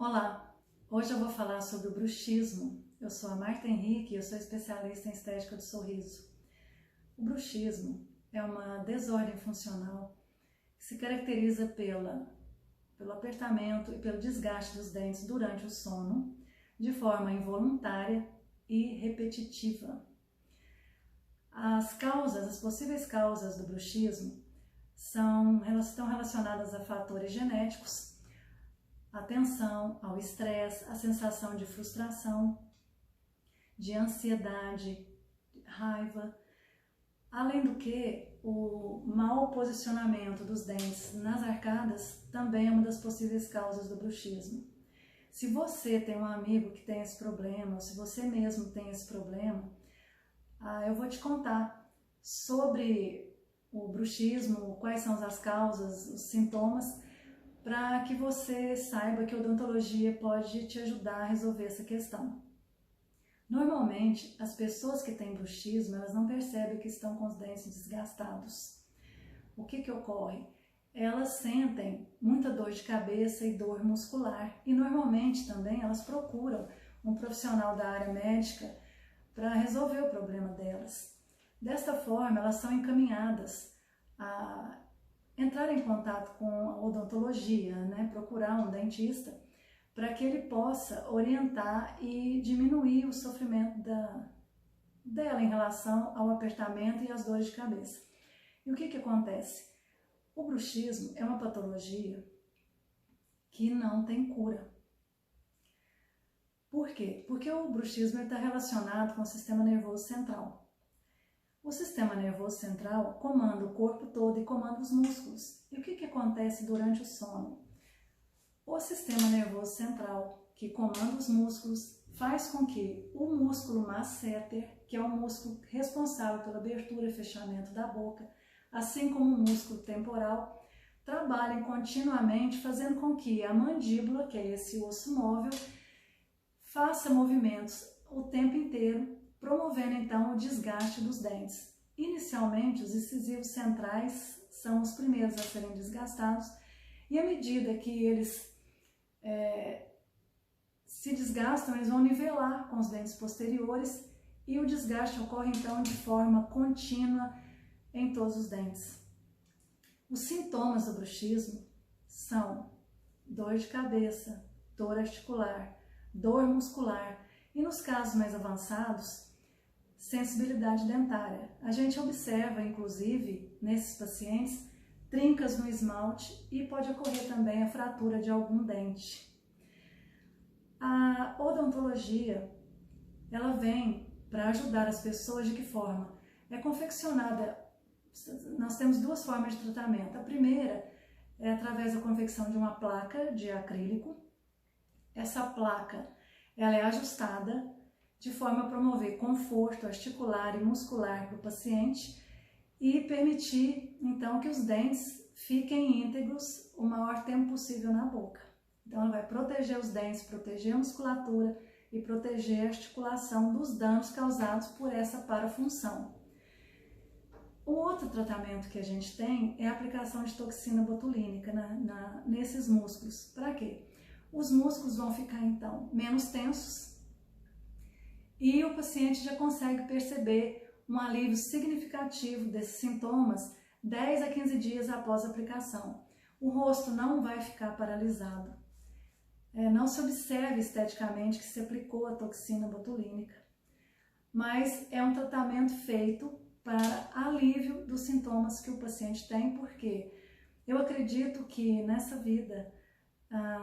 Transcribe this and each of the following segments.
Olá, hoje eu vou falar sobre o bruxismo. Eu sou a Marta Henrique e eu sou especialista em estética do sorriso. O bruxismo é uma desordem funcional que se caracteriza pelo apertamento e pelo desgaste dos dentes durante o sono, de forma involuntária e repetitiva. As possíveis causas do bruxismo estão relacionadas a fatores genéticos, a tensão, ao estresse, a sensação de frustração, de ansiedade, de raiva. Além do que, o mau posicionamento dos dentes nas arcadas também é uma das possíveis causas do bruxismo. Se você tem um amigo que tem esse problema, ou se você mesmo tem esse problema, eu vou te contar sobre o bruxismo, quais são as causas, os sintomas, para que você saiba que a odontologia pode te ajudar a resolver essa questão. Normalmente, as pessoas que têm bruxismo, elas não percebem que estão com os dentes desgastados. O que ocorre? Elas sentem muita dor de cabeça e dor muscular e normalmente também elas procuram um profissional da área médica para resolver o problema delas. Desta forma, elas são encaminhadas a entrar em contato com a odontologia, procurar um dentista, para que ele possa orientar e diminuir o sofrimento dela em relação ao apertamento e às dores de cabeça. E o que acontece? O bruxismo é uma patologia que não tem cura. Por quê? Porque o bruxismo está relacionado com o sistema nervoso central. O sistema nervoso central comanda o corpo todo e comanda os músculos. E o que acontece durante o sono? O sistema nervoso central, que comanda os músculos, faz com que o músculo masseter, que é o músculo responsável pela abertura e fechamento da boca, assim como o músculo temporal, trabalhem continuamente, fazendo com que a mandíbula, que é esse osso móvel, faça movimentos o tempo inteiro, promovendo então o desgaste dos dentes. Inicialmente, os incisivos centrais são os primeiros a serem desgastados e à medida que eles se desgastam, eles vão nivelar com os dentes posteriores e o desgaste ocorre então de forma contínua em todos os dentes. Os sintomas do bruxismo são dor de cabeça, dor articular, dor muscular e nos casos mais avançados, sensibilidade dentária. A gente observa, inclusive, nesses pacientes, trincas no esmalte e pode ocorrer também a fratura de algum dente. A odontologia, ela vem para ajudar as pessoas de que forma? É confeccionada, nós temos duas formas de tratamento. A primeira é através da confecção de uma placa de acrílico. Essa placa, ela é ajustada de forma a promover conforto articular e muscular para o paciente e permitir, então, que os dentes fiquem íntegros o maior tempo possível na boca. Então, ela vai proteger os dentes, proteger a musculatura e proteger a articulação dos danos causados por essa parafunção. O outro tratamento que a gente tem é a aplicação de toxina botulínica nesses músculos. Para quê? Os músculos vão ficar, então, menos tensos, e o paciente já consegue perceber um alívio significativo desses sintomas 10 a 15 dias após a aplicação. O rosto não vai ficar paralisado. Não se observa esteticamente que se aplicou a toxina botulínica, mas é um tratamento feito para alívio dos sintomas que o paciente tem, porque eu acredito que nessa vida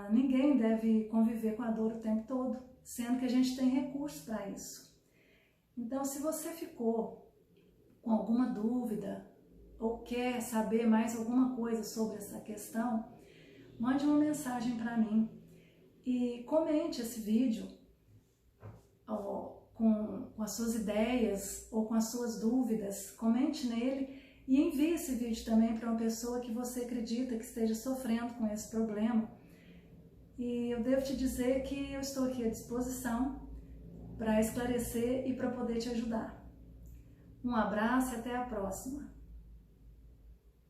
ninguém deve conviver com a dor o tempo todo, sendo que a gente tem recursos para isso. Então, se você ficou com alguma dúvida ou quer saber mais alguma coisa sobre essa questão, mande uma mensagem para mim e comente esse vídeo com as suas ideias ou com as suas dúvidas. Comente nele e envie esse vídeo também para uma pessoa que você acredita que esteja sofrendo com esse problema. E eu devo te dizer que eu estou aqui à disposição para esclarecer e para poder te ajudar. Um abraço e até a próxima!